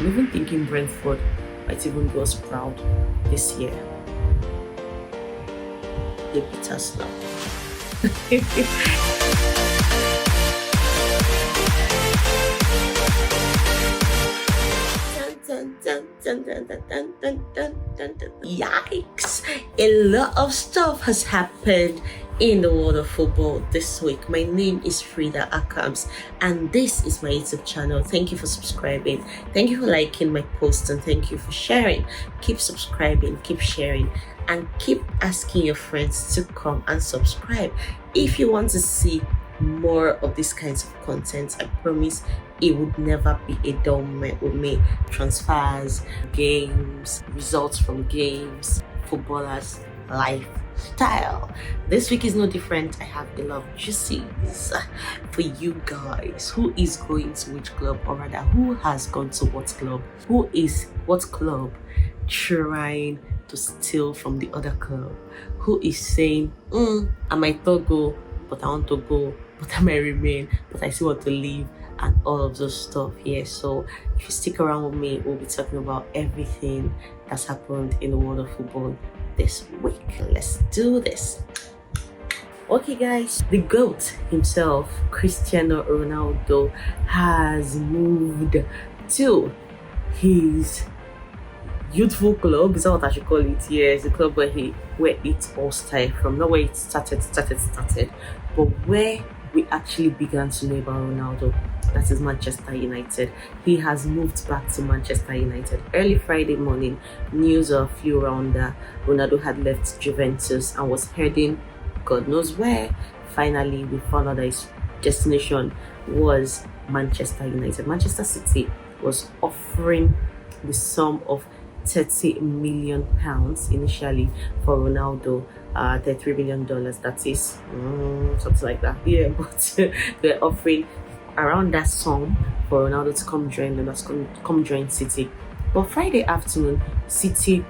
I'm even thinking Brentford might even do us proud this year. They beat us now. Yikes! A lot of stuff has happened in the world of football this week. My name is Frida Akams and this is my YouTube channel. Thank you for subscribing. Thank you for liking my posts and thank you for sharing. Keep subscribing, keep sharing, and keep asking your friends to come and subscribe. If you want to see more of these kinds of content, I promise it would never be a dull moment with me. Transfers, games, results from games, footballers, lifestyle. This week is no different. I have a lot of juices for you guys. Who is going to which club, or rather who has gone to what club? Who is what club trying to steal from the other club? Who is saying, I might not go, but I want to go, but I may remain, but I still want to leave, and all of those stuff here. So if you stick around with me, we'll be talking about everything that's happened in the world of football this week. Let's do this. Okay guys, the GOAT himself, Cristiano Ronaldo, has moved to his youthful club. Is that what I should call it? Yes, the club where it all started from. Not where it started, but where we actually began to know about Ronaldo. That is Manchester United. He has moved back to Manchester United. Early Friday morning, news flew around that Ronaldo had left Juventus and was heading God knows where. Finally, we found out that his destination was Manchester United. Manchester City was offering the sum of £30 million initially for Ronaldo. $33 million, that is something like that. Yeah, but they're offering around that sum for Ronaldo to come join them, come join City. But Friday afternoon, City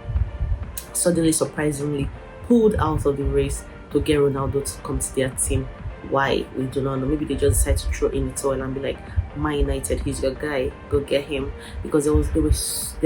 suddenly, surprisingly, pulled out of the race to get Ronaldo to come to their team. Why? We do not know. Maybe they just decided to throw in the towel and be like, Man United, he's your guy, go get him. Because there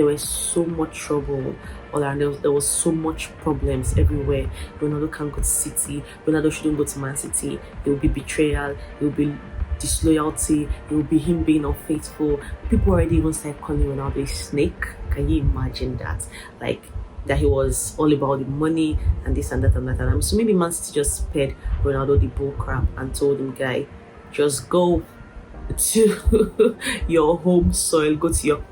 was so much trouble all around. There was so much problems everywhere. Ronaldo can't go to City. Ronaldo shouldn't go to Man City. It will be betrayal. It will be disloyalty. It will be him being unfaithful. People already even started calling Ronaldo a snake. Can you imagine that? Like, that he was all about the money and this and that and that. And so maybe Man City just spared Ronaldo the bull crap and told him, guy, just go to your home soil, go to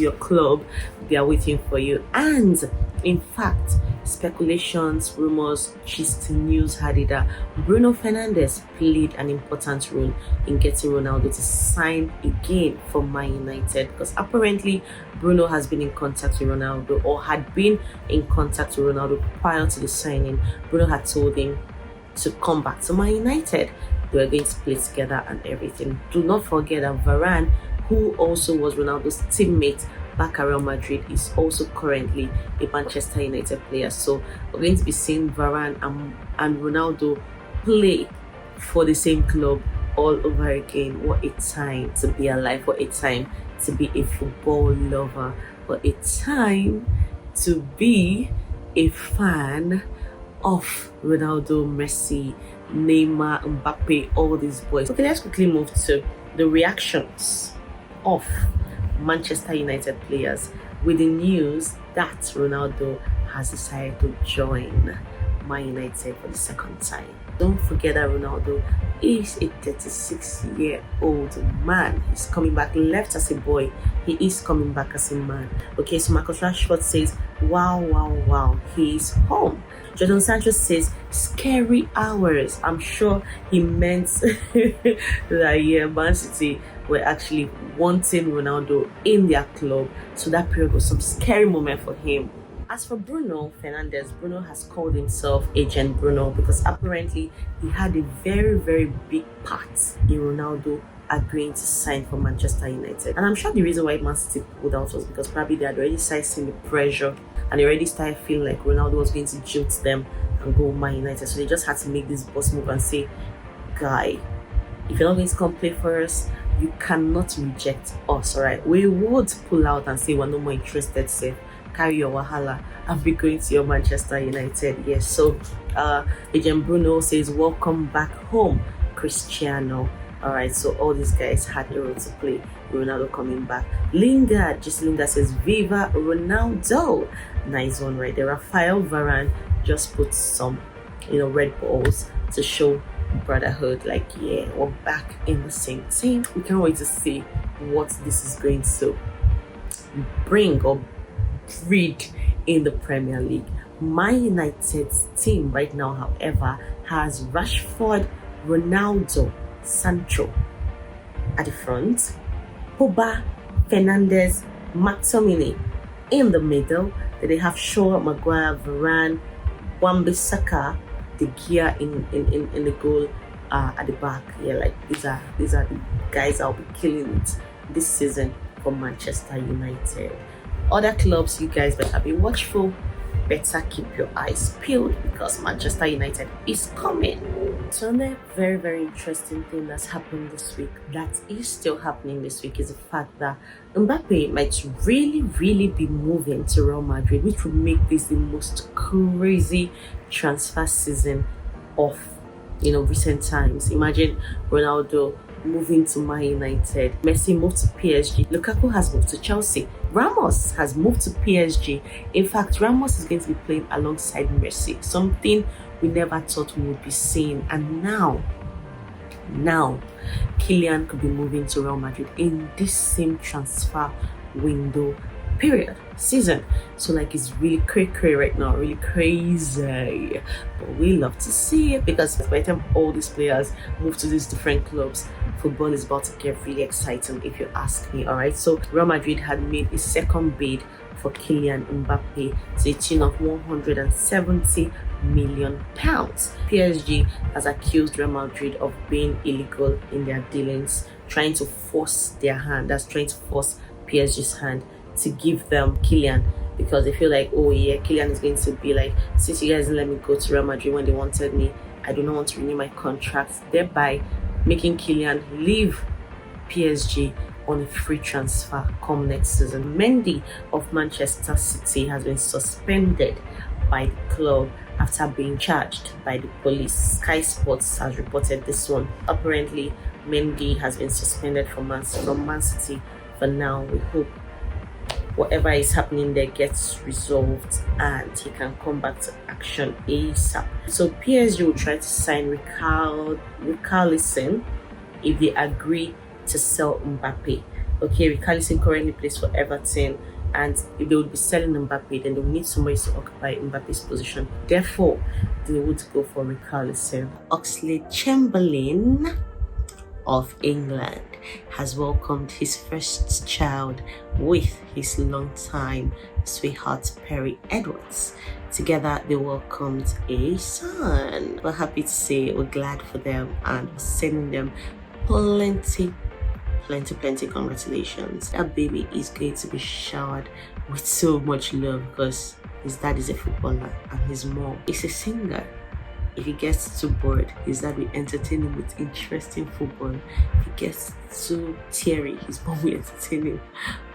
your club. They are waiting for you. And in fact, speculations, rumors, gist news had it that Bruno Fernandez played an important role in getting Ronaldo to sign again for Man United, because apparently Bruno has been in contact with Ronaldo, or had been in contact with Ronaldo prior to the signing. Bruno had told him to come back to Man United. They were going to play together and everything. Do not forget that Varane, who also was Ronaldo's teammate back at Real Madrid, is also currently a Manchester United player. So we're going to be seeing Varane and Ronaldo play for the same club all over again. What a time to be alive. What a time to be a football lover. What a time to be a fan of Ronaldo, Messi, Neymar, Mbappe, all these boys. Okay, let's quickly move to the reactions of Manchester United players with the news that Ronaldo has decided to join Man United for the second time. Don't forget that Ronaldo is a 36-year-old man. He's coming back. Left as a boy, he is coming back as a man. Okay, so Marcus Rashford says, wow, he's home. Jadon Sancho says, scary hours. I'm sure he meant that Man City were actually wanting Ronaldo in their club. So that period was some scary moment for him. As for Bruno Fernandez, Bruno has called himself Agent Bruno because apparently he had a very, very big part in Ronaldo agreeing to sign for Manchester United. And I'm sure the reason why Man City pulled out was because probably they had already started seeing the pressure and they already started feeling like Ronaldo was going to jilt them and go Man United. So they just had to make this boss move and say, guy, if you're not going to come play for us, you cannot reject us, right? We would pull out and say we're no more interested, say carry your wahala and be going to your Manchester United. Yes, so agent Bruno says welcome back home, Cristiano. All right, so all these guys had a role to play. Ronaldo coming back. Lingard says Viva Ronaldo. Nice one right there. Rafael Varane just put some red balls to show brotherhood, like, yeah, we're back in the same team. We can't wait to see what this is going to bring or breed in the Premier League. Man United's team right now, however, has Rashford, Ronaldo, Sancho at the front, Bruno Fernandez, McTominay in the middle. Then they have Shaw, Maguire, Varane, Wan-Bissaka, the gear in the goal at the back. Yeah, like these are the guys I'll be killing it this season for Manchester United. Other clubs, you guys better be watchful. Better keep your eyes peeled because Manchester United is coming. So another very, very interesting thing that's happened this week, that is still happening this week, is the fact that Mbappe might really, really be moving to Real Madrid, which would make this the most crazy transfer season of recent times. Imagine Ronaldo moving to Man United, Messi moved to PSG, Lukaku has moved to Chelsea, Ramos has moved to PSG. In fact, Ramos is going to be playing alongside Messi, something we never thought we would be seeing. And now Kylian could be moving to Real Madrid in this same transfer window season. So like, it's really crazy right now, really crazy, but we love to see it because by the time all these players move to these different clubs, football is about to get really exciting, if you ask me. All right, so Real Madrid had made a second bid for Kylian Mbappe to the tune of 170 million pounds. PSG has accused Real Madrid of being illegal in their dealings, trying to force PSG's hand to give them Kylian, because they feel like, oh yeah, Kylian is going to be like, since you guys didn't let me go to Real Madrid when they wanted me, I do not want to renew my contract, thereby making Kylian leave PSG on a free transfer come next season. Mendy of Manchester City has been suspended by the club after being charged by the police. Sky Sports has reported this one. Apparently, Mendy has been suspended from Man City for now. We hope whatever is happening there gets resolved and he can come back to action ASAP. So PSG will try to sign Richarlison if they agree to sell Mbappe. Okay, Richarlison currently plays for Everton, and if they would be selling Mbappe, then they would need somebody to occupy Mbappe's position. Therefore, they would go for Richarlison. Oxlade-Chamberlain of England has welcomed his first child with his longtime sweetheart Perry Edwards. Together they welcomed a son. We're happy to say we're glad for them and sending them plenty congratulations. That baby is going to be showered with so much love because his dad is a footballer and his mom is a singer. If he gets too bored, his dad will entertain him with interesting football. If he gets too teary, his mom will entertain him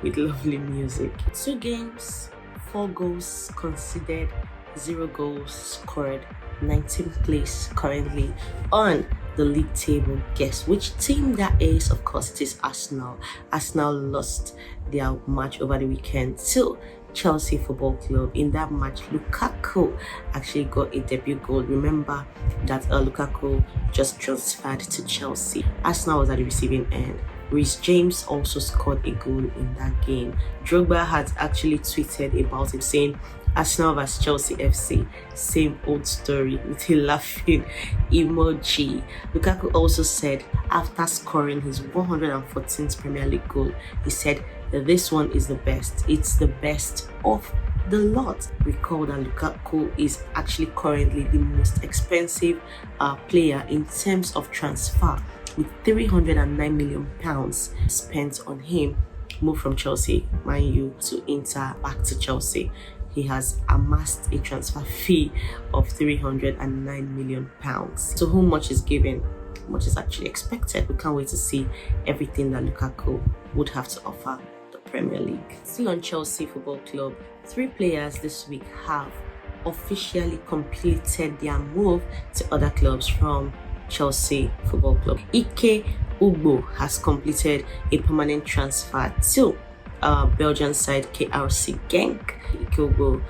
with lovely music. 2 games, 4 goals conceded, 0 goals scored, 19th place currently on the league table. Guess which team that is? Of course, it is Arsenal. Arsenal lost their match over the weekend to Chelsea Football Club. In that match, Lukaku actually got a debut goal. Remember that Lukaku just transferred to Chelsea. Arsenal was at the receiving end. Reece James also scored a goal in that game. Drogba had actually tweeted about it, saying Arsenal vs Chelsea FC, same old story, with a laughing emoji. Lukaku also said after scoring his 114th Premier League goal, he said that this one is the best. It's the best of the lot. Recall that Lukaku is actually currently the most expensive player in terms of transfer, with £309 million spent on him. Moved from Chelsea, Man U to Inter, back to Chelsea. He has amassed a transfer fee of £309 million. So how much is given? much is actually expected. We can't wait to see everything that Lukaku would have to offer the Premier League. Still on Chelsea Football Club, 3 players this week have officially completed their move to other clubs from Chelsea Football Club. Ike Ugbo has completed a permanent transfer to Belgian side KRC Genk. Ike Ugbo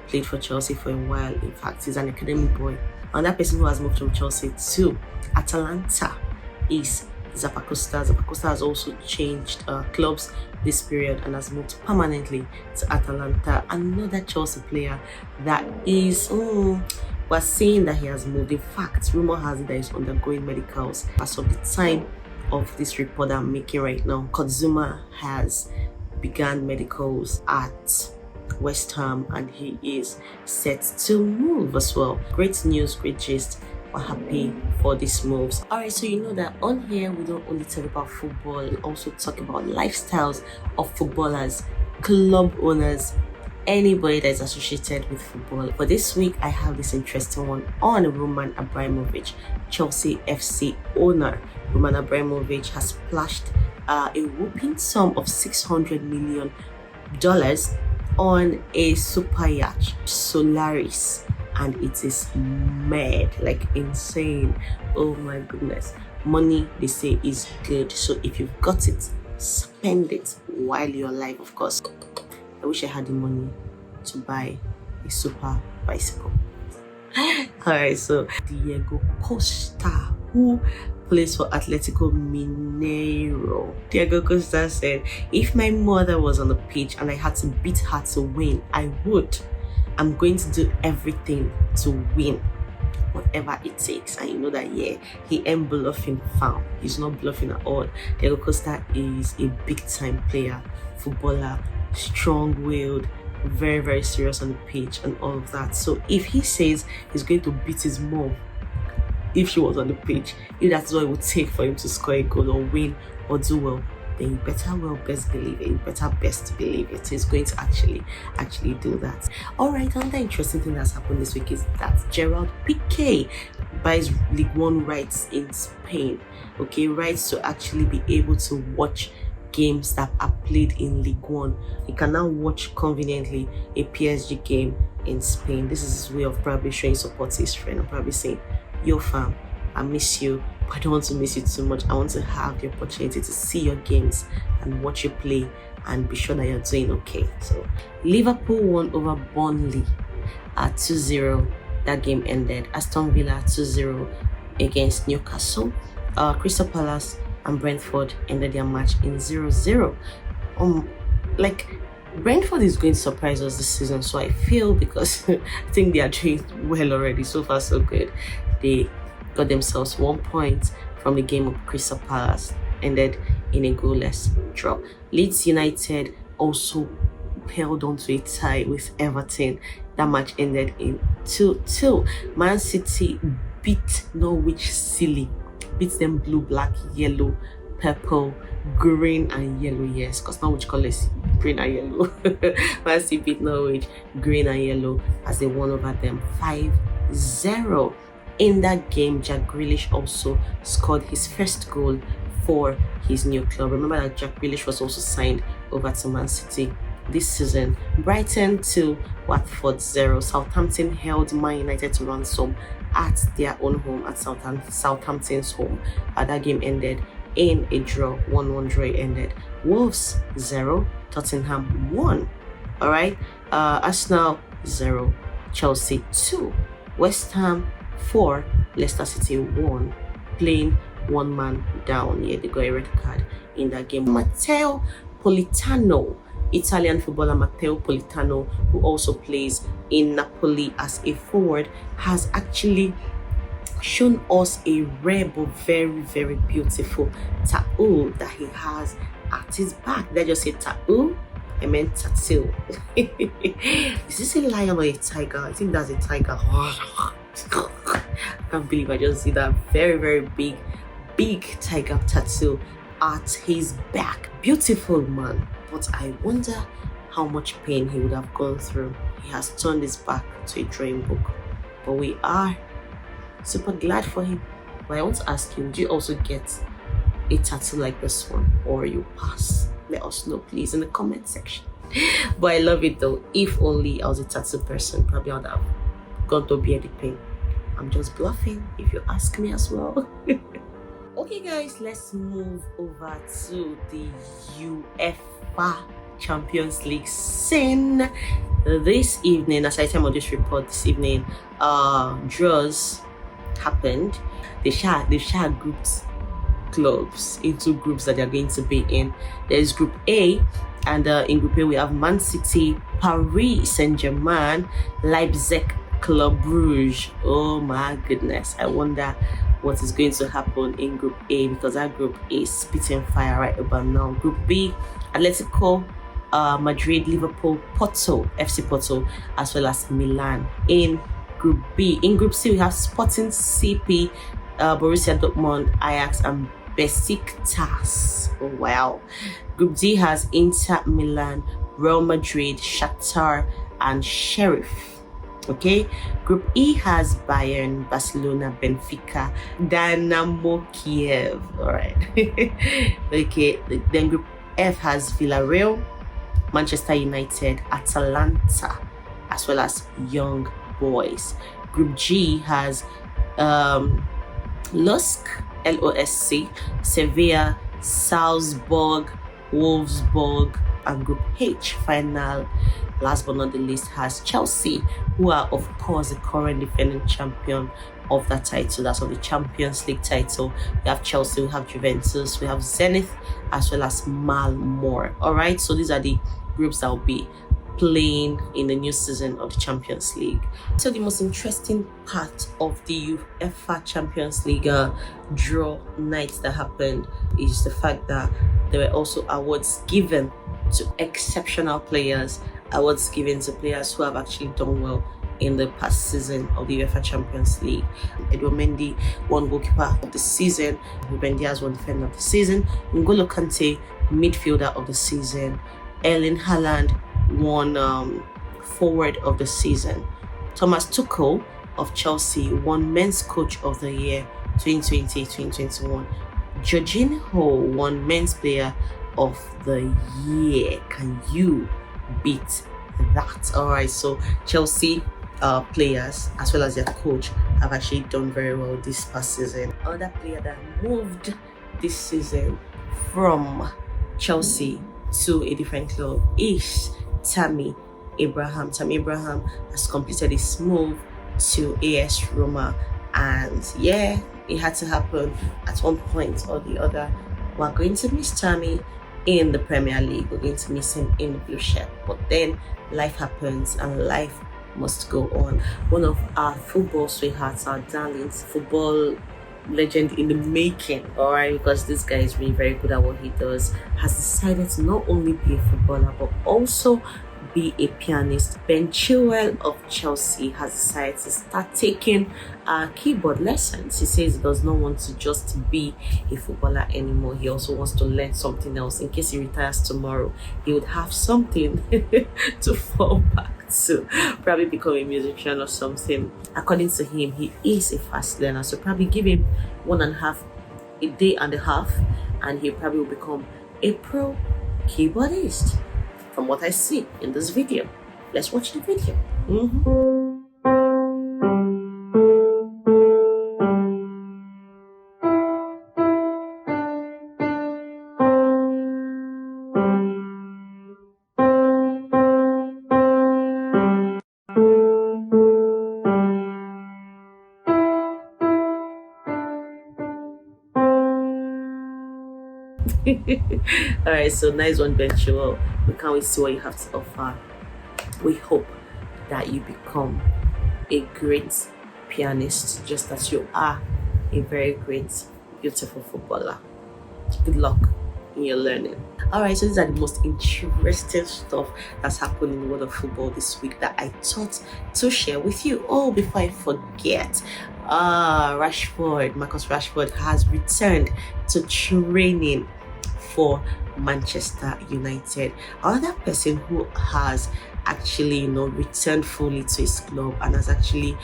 played for Chelsea for a while. In fact, he's an academy boy. Another person who has moved from Chelsea to Atalanta is Costa. Costa has also changed clubs this period and has moved permanently to Atalanta. Another Chelsea player that is we're saying that he has moved. In fact, rumor has it that he's undergoing medicals. As of the time of this report that I'm making right now, Kozuma has begun medicals at West Ham and he is set to move as well. Great news, great gist. We're happy for these moves. Alright, so you know that on here we don't only talk about football, we also talk about lifestyles of footballers, club owners, anybody that is associated with football. For this week, I have this interesting one on Roman Abramovich, Chelsea FC owner. Roman Abramovich has splashed a whopping sum of $600 million on a super yacht, Solaris, and it is mad, like insane. Oh my goodness. Money, they say, is good, so if you've got it, spend it while you're alive, of course. I wish I had the money to buy a super bicycle. Alright, so Diego Costa, who plays for Atletico Mineiro. Diego Costa said, if my mother was on the pitch and I had to beat her to win, I would. I'm going to do everything to win, whatever it takes. And you know that, yeah, he ain't bluffing, fam. He's not bluffing at all. Diego Costa is a big-time player, footballer, strong-willed, very, very serious on the pitch and all of that. So if he says he's going to beat his mom if she was on the pitch, if that's what it would take for him to score a goal or win or do well, then you better best believe it. You better best believe it. He's going to actually do that. Alright, another interesting thing that's happened this week is that Gerald Piqué buys League One rights in Spain. Okay, rights to actually be able to watch games that are played in League One. He can now watch conveniently a PSG game in Spain. This is his way of probably showing support to his friend and probably saying, yo fam, I miss you, but I don't want to miss you too much. I want to have the opportunity to see your games and watch you play and be sure that you're doing okay. So Liverpool won over Burnley at 2-0. That game ended. Aston Villa 2-0 against Newcastle. Crystal Palace and Brentford ended their match in 0-0. Like, Brentford is going to surprise us this season, so I feel, because I think they are doing well already. So far so good. They got themselves 1 point from the game of Crystal Palace, ended in a goalless draw. Leeds United also held on to a tie with Everton. That match ended in 2-2. Man City beat Norwich City, beat them blue, black, yellow, purple, green and yellow. Yes, because Norwich colours green and yellow. Man City beat Norwich green and yellow as they won over them 5-0. In that game, Jack Grealish also scored his first goal for his new club. Remember that Jack Grealish was also signed over to Man City this season. Brighton 2, Watford 0. Southampton held Man United to ransom at their own home, at Southampton's home. That game ended in a draw. 1-1 draw ended. Wolves 0, Tottenham 1. Alright, Arsenal 0, Chelsea 2, West Ham 4, Leicester City 1, playing one man down. Yeah, they got a red card in that game. Matteo Politano, Italian footballer Matteo Politano, who also plays in Napoli as a forward, has actually shown us a rare but very, very beautiful tattoo that he has at his back. Did I just say tattoo? I meant tattoo. Is this a lion or a tiger? I think that's a tiger. I can't believe I just see that very, very big tiger tattoo at his back. Beautiful man. But I wonder how much pain he would have gone through. He has turned his back to a drawing book. But we are super glad for him. But I want to ask you, do you also get a tattoo like this one, or you pass? Let us know please in the comment section. But I love it though. If only I was a tattoo person, probably I would have gone to beard pain. I'm just bluffing if you ask me as well. Okay guys, let's move over to the UEFA Champions League scene. This evening, as I time of this report this evening, draws happened. They shall grouped clubs into groups that they're going to be in. There's Group A, and in Group A we have Man City, Paris Saint-Germain, Leipzig, Club Brugge. Oh my goodness, I wonder what is going to happen in Group A, because that group is spitting fire right about now. Group B, Atletico Madrid, Liverpool, Porto, FC Porto, as well as Milan. In Group B, in Group C we have Sporting CP, Borussia Dortmund, Ajax, and Besiktas. Oh wow. Group D has Inter Milan, Real Madrid, Shakhtar, and Sheriff. Okay. Group E has Bayern, Barcelona, Benfica, Dynamo Kiev. All right. Okay. Then Group F has Villarreal, Manchester United, Atalanta, as well as Young Boys. Group G has LOSC, Sevilla, Salzburg, Wolfsburg, and Group H, final, last but not the least, has Chelsea, who are of course the current defending champion of that title. That's of the Champions League title. We have Chelsea, we have Juventus, we have Zenit, as well as Malmö. All right, so these are the groups that will be playing in the new season of the Champions League. So the most interesting part of the UEFA Champions League draw night that happened is the fact that there were also awards given to exceptional players, awards given to players who have actually done well in the past season of the UEFA Champions League. Edouard Mendy won goalkeeper of the season, Ruben Dias won defender of the season, N'Golo Kante midfielder of the season, Erling Haaland won forward of the season, Thomas Tuchel of Chelsea won men's coach of the year 2020-2021, Jorginho won men's player of the year. Can you beat that? All right, so Chelsea players as well as their coach have actually done very well this past season. Other player that moved this season from Chelsea to a different club is Tammy Abraham. Tammy Abraham has completed his move to AS Roma, and yeah, it had to happen at one point or the other. We're going to miss Tammy in the Premier League, we're going to miss him in the blue shirt, but then life happens and life must go on. One of our football sweethearts, our darlings, football legend in the making, all right, because this guy is really very good at what he does, has decided to not only be a footballer but also be a pianist. Ben Chilwell of Chelsea has decided to start taking keyboard lessons. He says he does not want to just be a footballer anymore. He also wants to learn something else. In case he retires tomorrow, he would have something to fall back to, probably become a musician or something. According to him, he is a fast learner, so probably give him a day and a half and he probably will become a pro keyboardist, from what I see in this video. Let's watch the video. All right, so nice one, Ben Chilwell. We can't wait to see what you have to offer. We hope that you become a great pianist, just as you are a very great, beautiful footballer. Good luck in your learning. All right, so these are the most interesting stuff that's happened in the world of football this week that I thought to share with you. Oh, before I forget, Marcus Rashford has returned to training for Manchester United. Another person who has actually, returned fully to his club and has actually,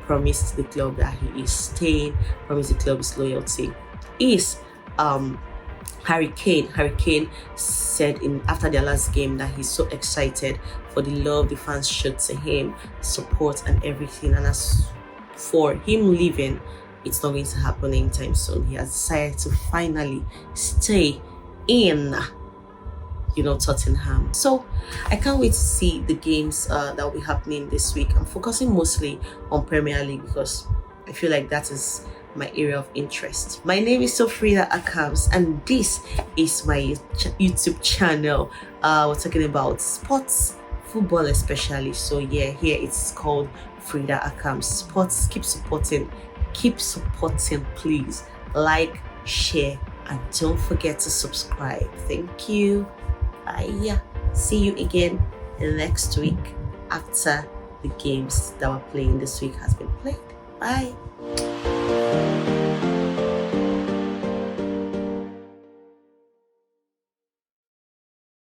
promised the club that he is staying, promised the club his loyalty, is Harry Kane. Harry Kane said in after their last game that he's so excited for the love the fans showed to him, support and everything. And as for him leaving, it's not going to happen anytime soon. He has decided to finally stay in, Tottenham. So I can't wait to see the games that will be happening this week. I'm focusing mostly on Premier League because I feel like that is my area of interest. My name is Frida Akams and this is my YouTube channel. We're talking about sports, football especially. So yeah, here it's called Frida Akams Sports. Keep supporting, please. Like, share, and don't forget to subscribe. Thank you. Bye. See you again next week after the games that we're playing this week has been played. Bye.